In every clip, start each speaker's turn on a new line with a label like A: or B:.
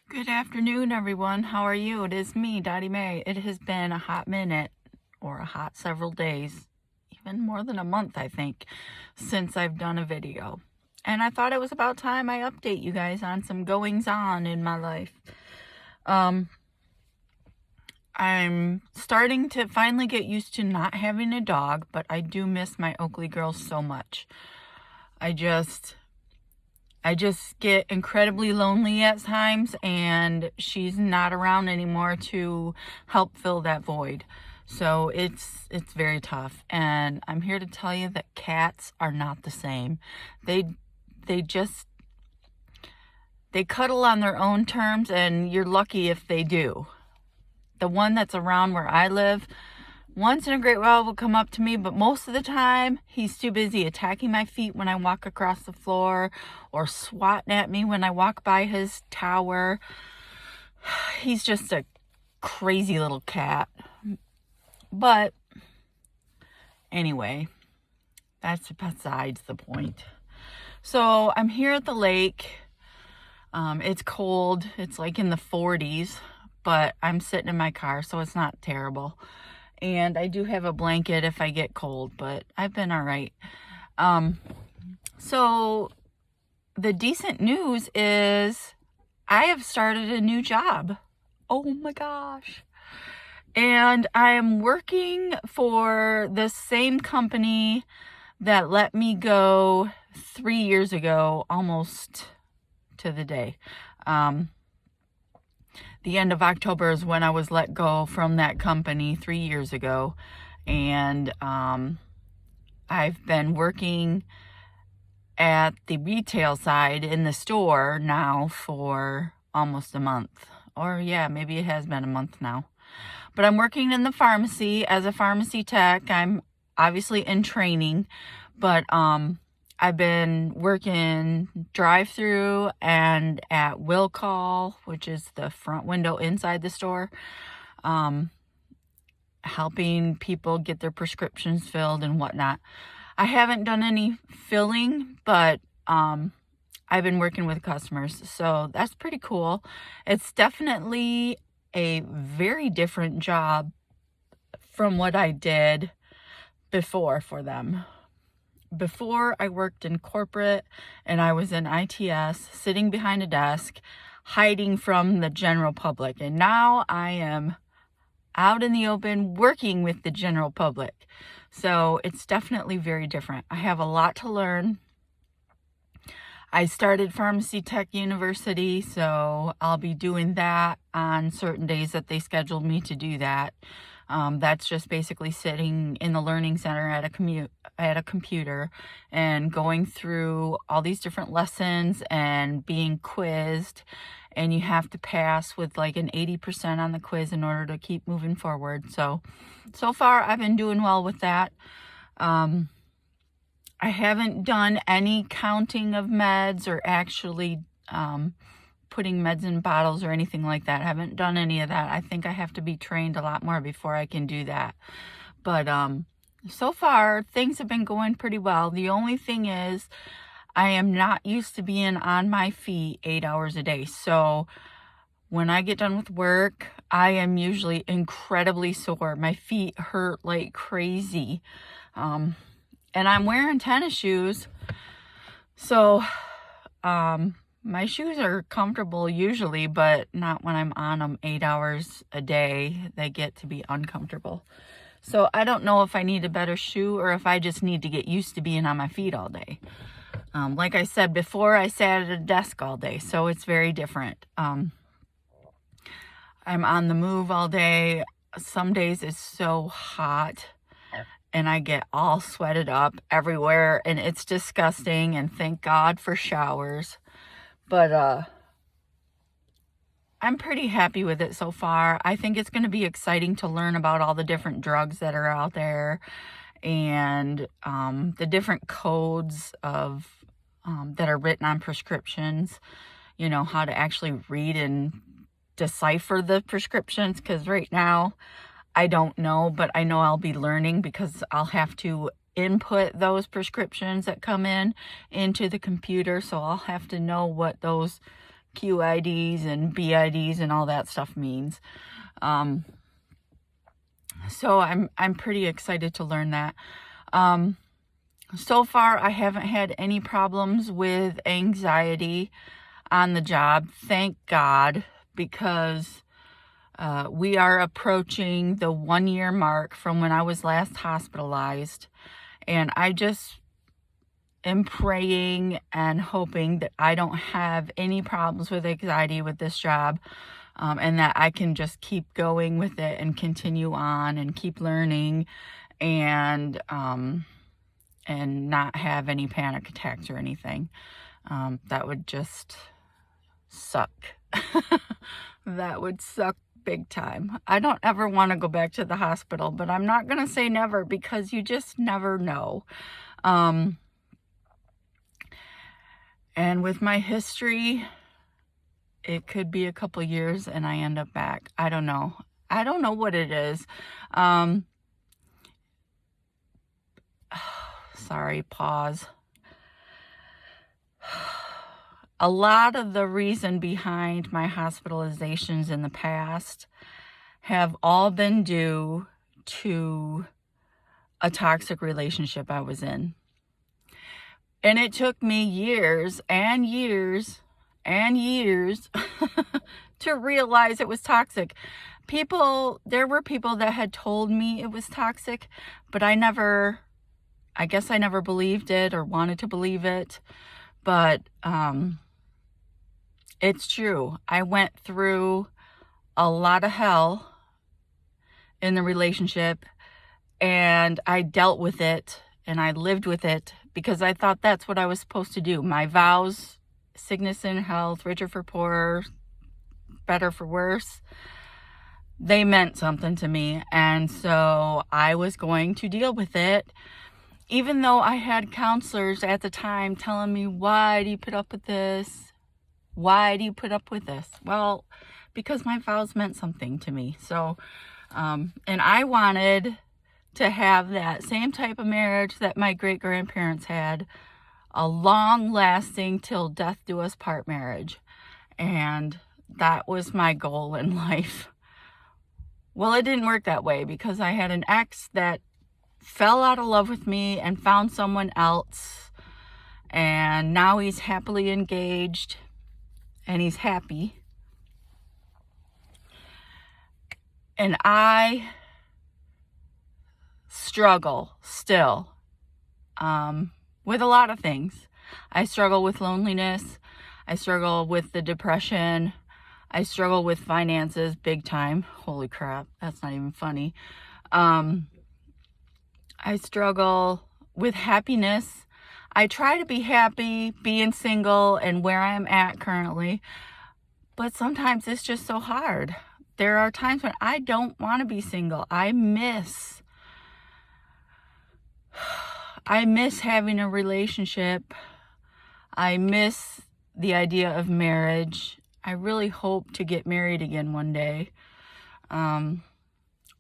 A: Good afternoon, everyone. How are you? It is me, Dottie Mae. It has been a hot minute, or a hot several days, even more than a month, I think, since I've done a video. And I thought it was about time I update you guys on some goings on in my life. I'm starting to finally get used to not having a dog, but I do miss my Oakley girls so much. I just get incredibly lonely at times, and she's not around anymore to help fill that void. So it's very tough, and I'm here to tell you that cats are not the same. They cuddle on their own terms, and you're lucky if they do. The one that's around where I live, once in a great while will come up to me, but most of the time he's too busy attacking my feet when I walk across the floor, or swatting at me when I walk by his tower. He's just a crazy little cat. But anyway, that's besides the point. So I'm here at the lake. It's cold. It's like in the 40s, but I'm sitting in my car, so it's not terrible. And I do have a blanket if I get cold, but I've been all right. So the decent news is I have started a new job. Oh my gosh. And I am working for the same company that let me go 3 years ago, almost to the day. The end of October is when I was let go from that company 3 years ago. And I've been working at the retail side in the store now for almost a month. Or yeah, maybe it has been a month now. But I'm working in the pharmacy as a pharmacy tech. I'm obviously in training, but I've been working drive-through and at will call, which is the front window inside the store, helping people get their prescriptions filled and whatnot. I haven't done any filling, but I've been working with customers, so that's pretty cool. It's definitely a very different job from what I did before for them. Before, I worked in corporate and I was in ITS, sitting behind a desk, hiding from the general public. And now I am out in the open working with the general public. So it's definitely very different. I have a lot to learn. I started Pharmacy Tech University, so I'll be doing that on certain days that they scheduled me to do that. That's just basically sitting in the learning center at a computer and going through all these different lessons and being quizzed, and you have to pass with like an 80% on the quiz in order to keep moving forward. So far I've been doing well with that. I haven't done any counting of meds or actually putting meds in bottles or anything like that. I haven't done any of that. I think I have to be trained a lot more before I can do that. But so far, things have been going pretty well. The only thing is, I am not used to being on my feet 8 hours a day. So when I get done with work, I am usually incredibly sore. My feet hurt like crazy. And I'm wearing tennis shoes. So my shoes are comfortable usually, but not when I'm on them 8 hours a day. They get to be uncomfortable. So I don't know if I need a better shoe or if I just need to get used to being on my feet all day. Like I said before, I sat at a desk all day, so it's very different. I'm on the move all day. Some days it's so hot and I get all sweated up everywhere, and it's disgusting, and thank God for showers. But I'm pretty happy with it so far. I think it's going to be exciting to learn about all the different drugs that are out there, and the different codes of that are written on prescriptions. You know, how to actually read and decipher the prescriptions, because right now I don't know, but I know I'll be learning, because I'll have to input those prescriptions that come in into the computer. So I'll have to know what those QIDs and BIDs and all that stuff means. So I'm pretty excited to learn that. So far, I haven't had any problems with anxiety on the job. Thank God, because we are approaching the 1-year mark from when I was last hospitalized. And I just am praying and hoping that I don't have any problems with anxiety with this job, and that I can just keep going with it and continue on and keep learning, and not have any panic attacks or anything. That would just suck. That would suck big time. I don't ever want to go back to the hospital, but I'm not going to say never, because you just never know. And with my history, it could be a couple years and I end up back. I don't know. I don't know what it is. Sorry, pause. A lot of the reason behind my hospitalizations in the past have all been due to a toxic relationship I was in. And it took me years and years and years to realize it was toxic. There were people that had told me it was toxic, but I guess I never believed it or wanted to believe it. But it's true. I went through a lot of hell in the relationship, and I dealt with it and I lived with it because I thought that's what I was supposed to do. My vows, sickness and health, richer for poorer, better for worse, they meant something to me. And so I was going to deal with it, even though I had counselors at the time telling me, why do you put up with this? Why do you put up with this? Well, because my vows meant something to me. So, and I wanted to have that same type of marriage that my great-grandparents had, a long-lasting till death do us part marriage. And that was my goal in life. Well, it didn't work that way because I had an ex that fell out of love with me and found someone else. And now he's happily engaged and he's happy. And I struggle still with a lot of things. I struggle with loneliness. I struggle with the depression. I struggle with finances big time. Holy crap, that's not even funny. I struggle with happiness. I try to be happy being single and where I am at currently, but sometimes it's just so hard. There are times when I don't want to be single. I miss having a relationship. I miss the idea of marriage. I really hope to get married again one day.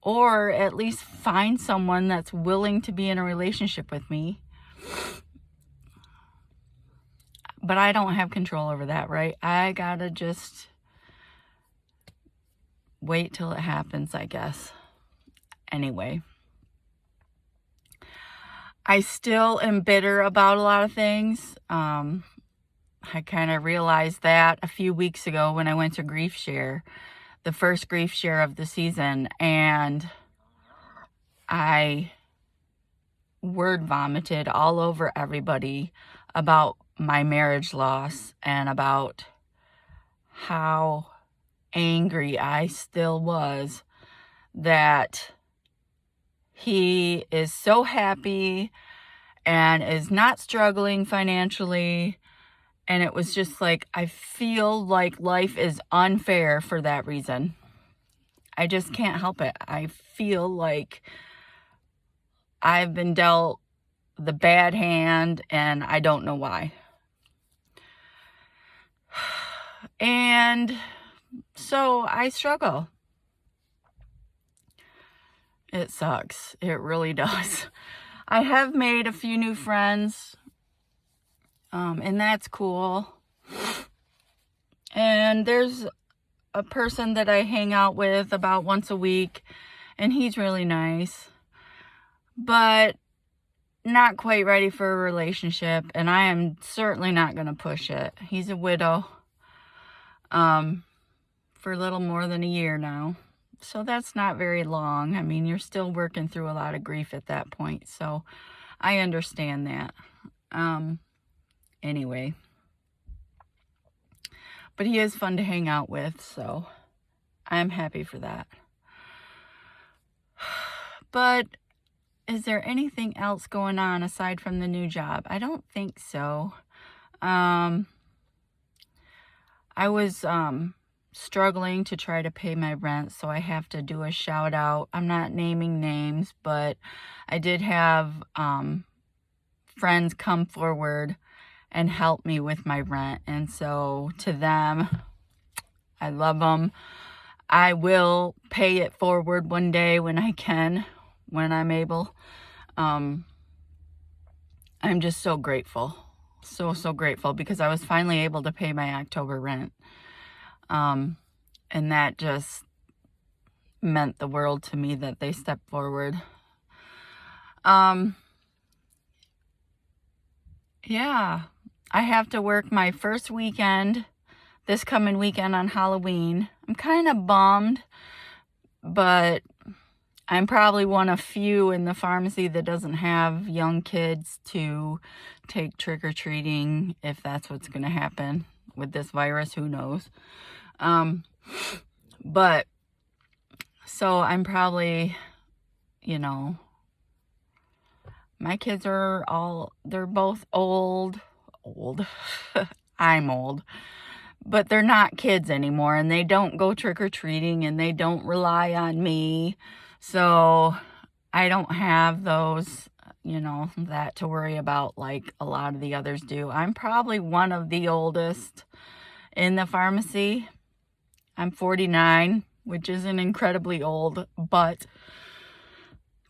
A: Or at least find someone that's willing to be in a relationship with me. But I don't have control over that, right? I gotta just wait till it happens, I guess. Anyway. I still am bitter about a lot of things. I kind of realized that a few weeks ago when I went to Grief Share, the first Grief Share of the season, and I word vomited all over everybody about my marriage loss and about how angry I still was that he is so happy and is not struggling financially. And it was just like, I feel like life is unfair for that reason. I just can't help it. I feel like I've been dealt the bad hand and I don't know why. And so I struggle. It sucks. It really does. I have made a few new friends, and that's cool. And And there's a person that I hang out with about once a week, and he's really nice, but not quite ready for a relationship, and I am certainly not going to push it. He's a widow for a little more than a year now, so that's not very long. I mean, you're still working through a lot of grief at that point, so I understand that. Anyway, but he is fun to hang out with, so I'm happy for that. But is there anything else going on aside from the new job? I don't think so. I was struggling to try to pay my rent, so I have to do a shout out. I'm not naming names, but I did have friends come forward and help me with my rent, and so to them, I love them. I will pay it forward one day when I can, when I'm able. I'm just so grateful. So grateful, because I was finally able to pay my October rent. And that just meant the world to me that they stepped forward. Yeah, I have to work my first weekend, this coming weekend on Halloween. I'm kind of bummed, but I'm probably one of few in the pharmacy that doesn't have young kids to take trick-or-treating, if that's what's going to happen with this virus, who knows. But so I'm probably, you know, my kids are they're both old. I'm old, but they're not kids anymore, and they don't go trick-or-treating, and they don't rely on me. So I don't have those, you know, that to worry about like a lot of the others do. I'm probably one of the oldest in the pharmacy. I'm 49, which isn't incredibly old, but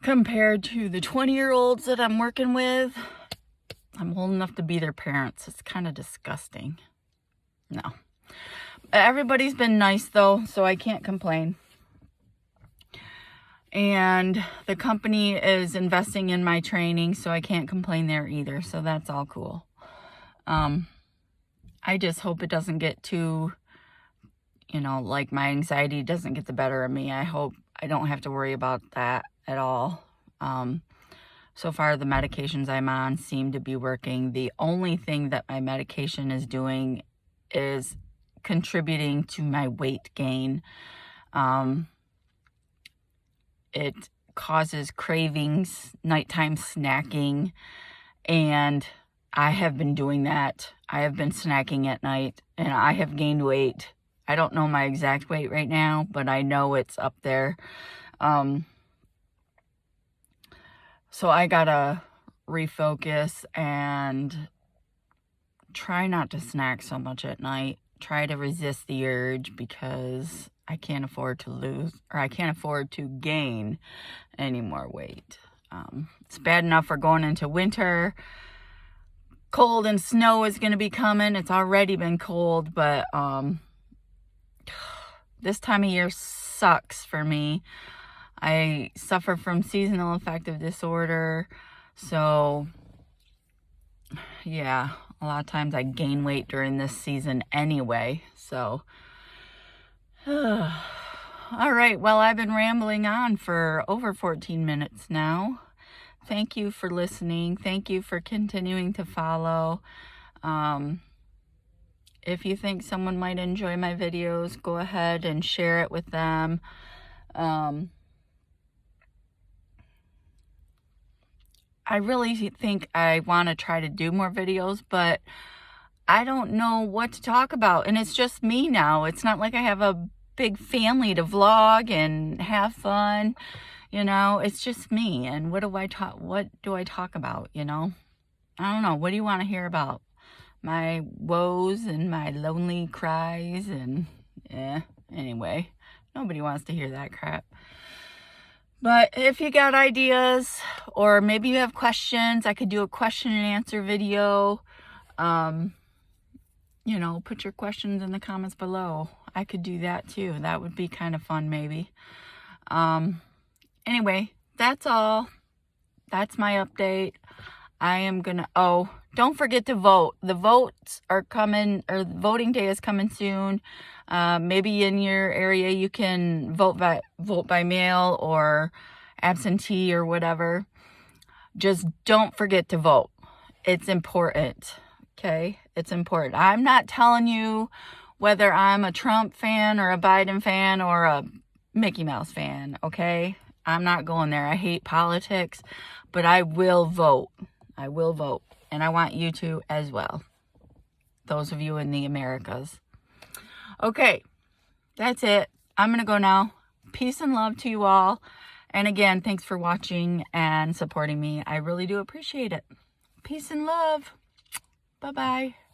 A: compared to the 20-year-olds that I'm working with, I'm old enough to be their parents. It's kind of disgusting. No. Everybody's been nice though, so I can't complain. And the company is investing in my training, so I can't complain there either. So that's all cool. I just hope it doesn't get too, you know, like my anxiety doesn't get the better of me. I hope I don't have to worry about that at all. So far, the medications I'm on seem to be working. The only thing that my medication is doing is contributing to my weight gain. It causes cravings, nighttime snacking, and I have been doing that. I have been snacking at night, and I have gained weight. I don't know my exact weight right now, but I know it's up there. So I gotta refocus and try not to snack so much at night. Try to resist the urge, because I can't afford to lose, or I can't afford to gain any more weight. It's bad enough we're going into winter. Cold and snow is going to be coming. It's already been cold, but this time of year sucks for me. I suffer from seasonal affective disorder, so yeah, a lot of times I gain weight during this season anyway, so all right, well, I've been rambling on for over 14 minutes now. Thank you for listening. Thank you for continuing to follow. If you think someone might enjoy my videos, go ahead and share it with them. I really think I want to try to do more videos, but I don't know what to talk about. And it's just me now. It's not like I have a big family to vlog and have fun. You know, it's just me. And what do I talk about, you know? I don't know. What do you want to hear about? My woes and my lonely cries and anyway, nobody wants to hear that crap. But if you got ideas, or maybe you have questions, I could do a question and answer video. you know, put your questions in the comments below. I could do that too. That would be kind of fun, maybe. Anyway, that's all. That's my update. I am gonna, oh, don't forget to vote. The votes are coming, or voting day is coming soon. Maybe in your area you can vote by mail or absentee or whatever. Just don't forget to vote. It's important, okay? It's important. I'm not telling you whether I'm a Trump fan or a Biden fan or a Mickey Mouse fan, okay? I'm not going there. I hate politics, but I will vote. I will vote. And I want you to as well. Those of you in the Americas. Okay, that's it. I'm going to go now. Peace and love to you all. And again, thanks for watching and supporting me. I really do appreciate it. Peace and love. Bye-bye.